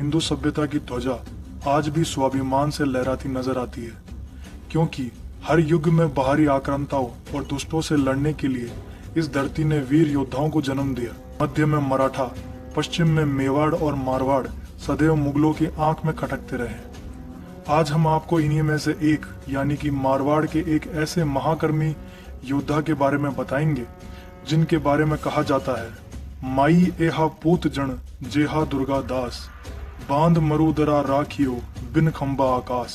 हिंदू सभ्यता की ध्वजा आज भी स्वाभिमान से लहराती नजर आती है, क्योंकि हर युग में बाहरी आक्रांताओं और दुष्टों से लड़ने के लिए इस धरती ने वीर योद्धाओं को जन्म दिया। मध्य में मराठा, पश्चिम में मेवाड़ और मारवाड़ सदैव मुगलों की आंख में खटकते रहे। आज हम आपको इन्हीं में से एक यानी कि मारवाड़ के एक ऐसे महाकर्मी योद्धा के बारे में बताएंगे जिनके बारे में कहा जाता है, माई एहा पूत जन जेहा दुर्गा दास, बांध मरुदरा राखियो बिन खंबा आकाश।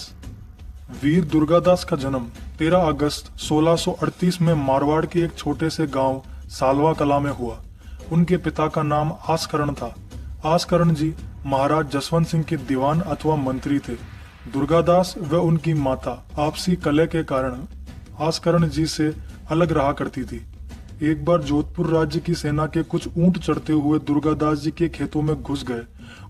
वीर दुर्गादास का जन्म 13 अगस्त 1638 में मारवाड़ के एक छोटे से गांव सालवा कला में हुआ। उनके पिता का नाम आसकरण था। आसकरण जी महाराज जसवंत सिंह के दीवान अथवा मंत्री थे। दुर्गादास व उनकी माता आपसी कलह के कारण आसकरण जी से अलग रहा करती थी। एक बार जोधपुर राज्य की सेना के कुछ ऊंट चढ़ते हुए दुर्गादास जी के खेतों में घुस गए।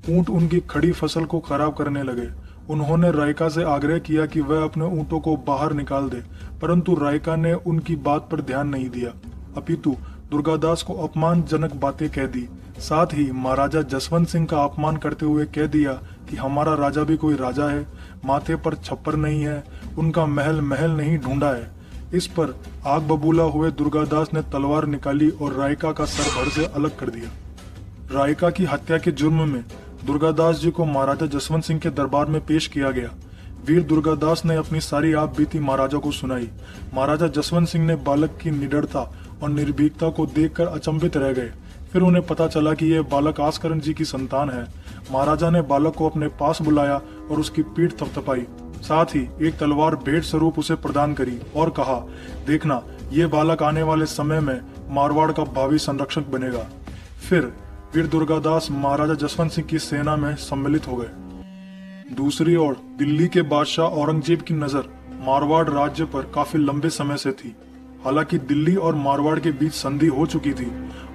ऊंट उनकी खड़ी फसल को खराब करने लगे। उन्होंने रायका से आग्रह किया कि वह अपने ऊंटों को बाहर निकाल दे, परंतु रायका ने उनकी बात पर ध्यान नहीं दिया, अपितु दुर्गादास को अपमानजनक बातें कह दी। साथ ही महाराजा जसवंत सिंह का अपमान करते हुए कह दिया कि हमारा राजा भी कोई राजा है, माथे पर छप्पर नहीं है, उनका महल महल नहीं ढूंढा है। इस पर आग बबूला हुए दुर्गादास ने तलवार निकाली और रायका का सर धड़ से अलग कर दिया। रायका की हत्या के जुर्म में दुर्गादास जी को महाराजा जसवंत सिंह के दरबार में पेश किया गया। वीर दुर्गादास ने अपनी सारी आप बीती महाराजा को सुनाई। महाराजा जसवंत सिंह ने बालक की निडरता और निर्भीकता को देखकर अचंभित रह गए। फिर उन्हें पता चला कि यह बालक आसकरण जी की संतान है। महाराजा ने बालक को अपने पास बुलाया और उसकी पीठ थपथपाई। साथ ही एक तलवार भेंट स्वरूप उसे प्रदान करी और कहा, देखना ये बालक आने वाले समय में मारवाड़ का भावी संरक्षक बनेगा। फिर वीर दुर्गादास महाराजा जसवंत सिंह की सेना में सम्मिलित हो गए। दूसरी ओर दिल्ली के बादशाह औरंगजेब की नजर मारवाड़ राज्य पर काफी लंबे समय से थी। हालांकि दिल्ली और मारवाड़ के बीच संधि हो चुकी थी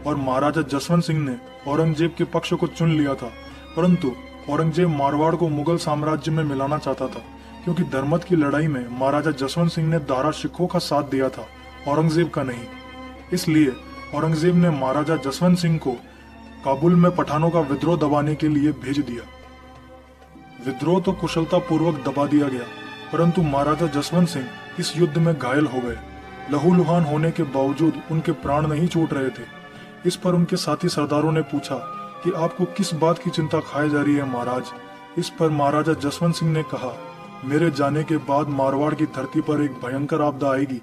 और महाराजा जसवंत सिंह ने औरंगजेब के पक्ष को चुन लिया था, परंतु औरंगजेब मारवाड़ को मुगल साम्राज्य में मिलाना चाहता था, क्योंकि धर्मत की लड़ाई में महाराजा जसवंत सिंह ने दारा शिकोह का साथ दिया था, औरंगजेब का नहीं। इसलिए औरंगजेब ने महाराजा जसवंत सिंह को काबुल में पठानों का विद्रोह दबाने के लिए भेज दिया। विद्रोह तो कुशलता पूर्वक दबा दिया गया, परंतु महाराजा जसवंत सिंह इस युद्ध में घायल हो गए। लहूलुहान होने के बावजूद उनके प्राण नहीं छूट रहे थे। इस पर उनके साथी सरदारों ने पूछा कि आपको किस बात की चिंता खाई जा रही है महाराज। इस पर महाराजा जसवंत सिंह ने कहा, मेरे जाने के बाद मारवाड़ की धरती पर एक भयंकर आपदा आएगी।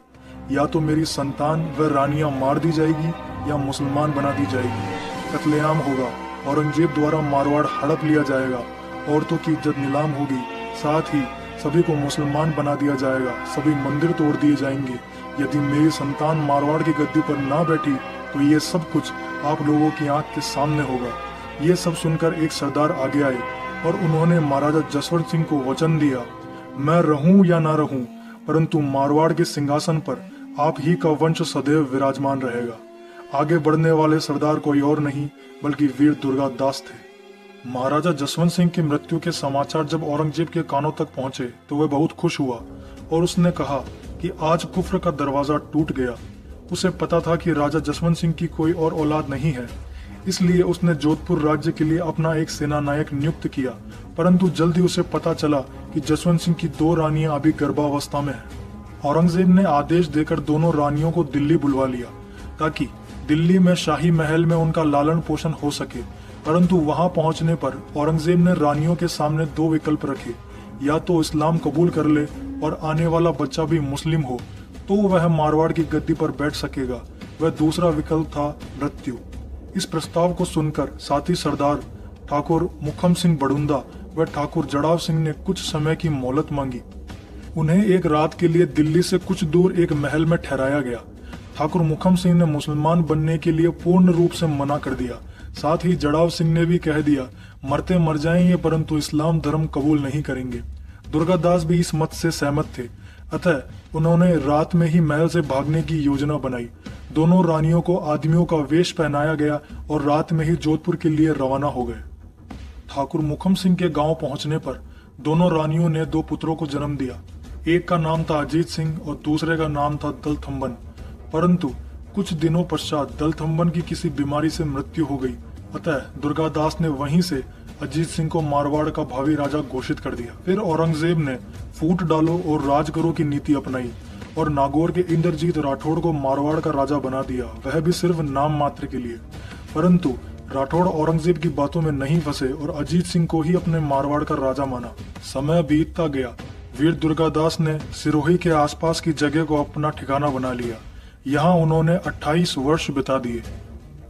या तो मेरी संतान व रानियां मार दी जाएगी या मुसलमान बना दी जाएगी। कत्लेआम होगा, औरंगजेब द्वारा मारवाड़ हड़प लिया जाएगा, औरतों की इज्जत नीलाम होगी, साथ ही सभी को मुसलमान बना दिया जाएगा, सभी मंदिर तोड़ दिए जाएंगे। यदि मेरी संतान मारवाड़ की गद्दी पर ना बैठी तो ये सब कुछ आप लोगों की आंख के सामने होगा। ये सब सुनकर एक सरदार आगे आए और उन्होंने महाराजा जसवंत सिंह को वचन दिया, मैं रहूं या ना रहूं, परंतु मारवाड़ के सिंहासन पर आप ही का वंश सदैव विराजमान रहेगा। आगे बढ़ने वाले सरदार कोई और नहीं बल्कि वीर दुर्गादास थे। महाराजा जसवंत सिंह की मृत्यु के समाचार जब औरंगजेब के कानों तक पहुंचे तो वह बहुत खुश हुआ और उसने कहा कि आज कुफ्र का दरवाजा टूट गया। उसे पता था कि राजा जसवंत सिंह की कोई और औलाद नहीं है, इसलिए उसने जोधपुर राज्य के लिए अपना एक सेना नायक नियुक्त किया, परंतु जल्दी उसे पता चला कि जसवंत सिंह की 2 रानियां अभी गर्भावस्था में हैं। औरंगजेब ने आदेश देकर दोनों रानियों को दिल्ली बुलवा लिया ताकि दिल्ली में शाही महल में उनका लालन पोषण हो सके। परंतु वहां पहुंचने पर औरंगजेब ने रानियों के सामने 2 विकल्प रखे, या तो इस्लाम कबूल कर ले और आने वाला बच्चा भी मुस्लिम हो तो वह मारवाड़ की गद्दी पर बैठ सकेगा, वह दूसरा विकल्प था मृत्यु। इस प्रस्ताव को सुनकर साथी सरदार ठाकुर मुखम सिंह बड़ुंदा व ठाकुर जड़ाव सिंह ने कुछ समय की मोहलत मांगी। उन्हें एक रात के लिए दिल्ली से कुछ दूर एक महल में ठहराया गया। ठाकुर मुखम सिंह ने मुसलमान बनने के लिए पूर्ण रूप से मना कर दिया। साथ ही जड़ाव सिंह ने भी कह दिया, मरते मर जाएंगे परंतु इस्लाम धर्म कबूल नहीं करेंगे। दुर्गादास भी इस मत से सहमत थे, अतः उन्होंने रात में ही महल से भागने की योजना बनाई। दोनों रानियों को आदमियों का वेश पहनाया गया और रात में ही जोधपुर के लिए रवाना हो गए। ठाकुर मुखम सिंह के गांव पहुंचने पर दोनों रानियों ने 2 पुत्रों को जन्म दिया। एक का नाम था अजीत सिंह और दूसरे का नाम था दलथम्बन। परंतु कुछ दिनों पश्चात दलथम्बन की किसी बीमारी से मृत्यु हो गई, अतः दुर्गादास ने वहीं से अजीत सिंह को मारवाड़ का भावी राजा घोषित कर दिया। फिर औरंगजेब ने फूट डालो और राज करो की नीति अपनाई और नागौर के इंद्रजीत राठौड़ को मारवाड़ का राजा बना दिया, वह भी सिर्फ नाम मात्र के लिए। परंतु राठौड़ औरंगजेब की बातों में नहीं फंसे और अजीत सिंह को ही अपने मारवाड़ का राजा माना। समय बीतता गया। वीर दुर्गादास ने सिरोही के आसपास की जगह को अपना ठिकाना बना लिया। यहाँ उन्होंने 28 वर्ष बिता दिए।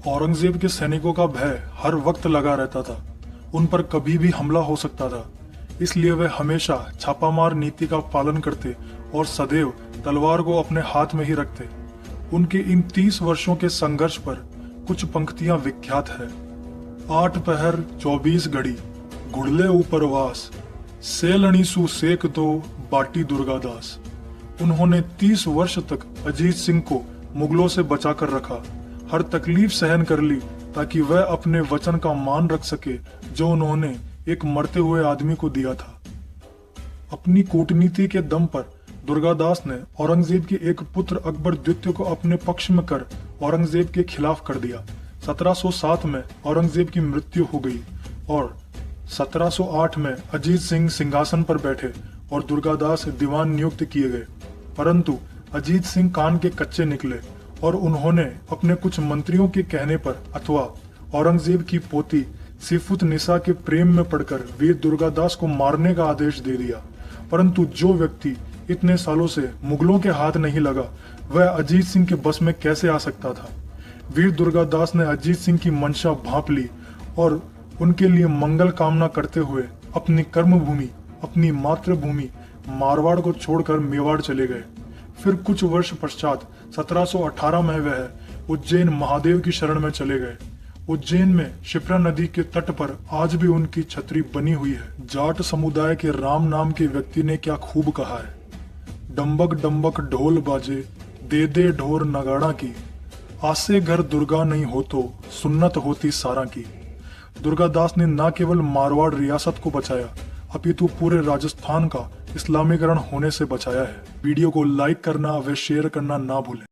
औरंगजेब के सैनिकों का भय हर वक्त लगा रहता था, उन पर कभी भी हमला हो सकता था, इसलिए वे हमेशा छापामार नीति का पालन करते और सदैव तलवार को अपने हाथ में ही रखते। उनके इन 30 वर्षों के संघर्ष पर कुछ पंक्तियां विख्यात है। 8 पहर 24 घड़ी घुड़ले ऊपर वास, सेलणी सु सेक दो बाटी दुर्गादास। उन्होंने 30 वर्ष तक अजीत सिंह को मुगलों से बचाकर रखा, हर तकलीफ सहन कर ली ताकि वह अपने वचन का मान रख सके जो उन्होंने एक मरते हुए आदमी को दिया था। अपनी कूटनीति के दम पर दुर्गादास ने औरंगजेब के एक पुत्र अकबर द्वितीय को अपने पक्ष में कर औरंगजेब के खिलाफ कर दिया। 1707 में औरंगजेब की मृत्यु हो गई और 1708 में अजीत सिंह सिंहासन पर बैठे और दुर्गादास दीवान नियुक्त किए गए। परंतु अजीत सिंह कान के कच्चे निकले और उन्होंने अपने कुछ मंत्रियों के कहने पर अथवा औरंगजेब की पोती सिफुत निसा के प्रेम में पड़कर वीर दुर्गादास को मारने का आदेश दे दिया। परंतु जो व्यक्ति इतने सालों से मुगलों के हाथ नहीं लगा, वह अजीत सिंह के बस में कैसे आ सकता था। वीर दुर्गादास ने अजीत सिंह की मंशा भांप ली और उनके लिए मंगल कामना करते हुए अपनी कर्मभूमि, अपनी मातृभूमि मारवाड़ को छोड़कर मेवाड़ चले गए। फिर कुछ वर्ष पश्चात 1718 में वह उज्जैन महादेव की शरण में चले गए। उज्जैन में शिप्रा नदी के तट पर आज भी उनकी छतरी बनी हुई है। जाट समुदाय के राम नाम के व्यक्ति ने क्या खूब कहा है, डंबक डंबक ढोल बाजे दे दे ढोर नगाड़ा की, आसे घर दुर्गा नहीं हो तो सुन्नत होती सारा की। दुर्गादास ने न केवल मारवाड़ रियासत को बचाया अपितु पूरे राजस्थान का इस्लामीकरण होने से बचाया है। वीडियो को लाइक करना व शेयर करना ना भूलें।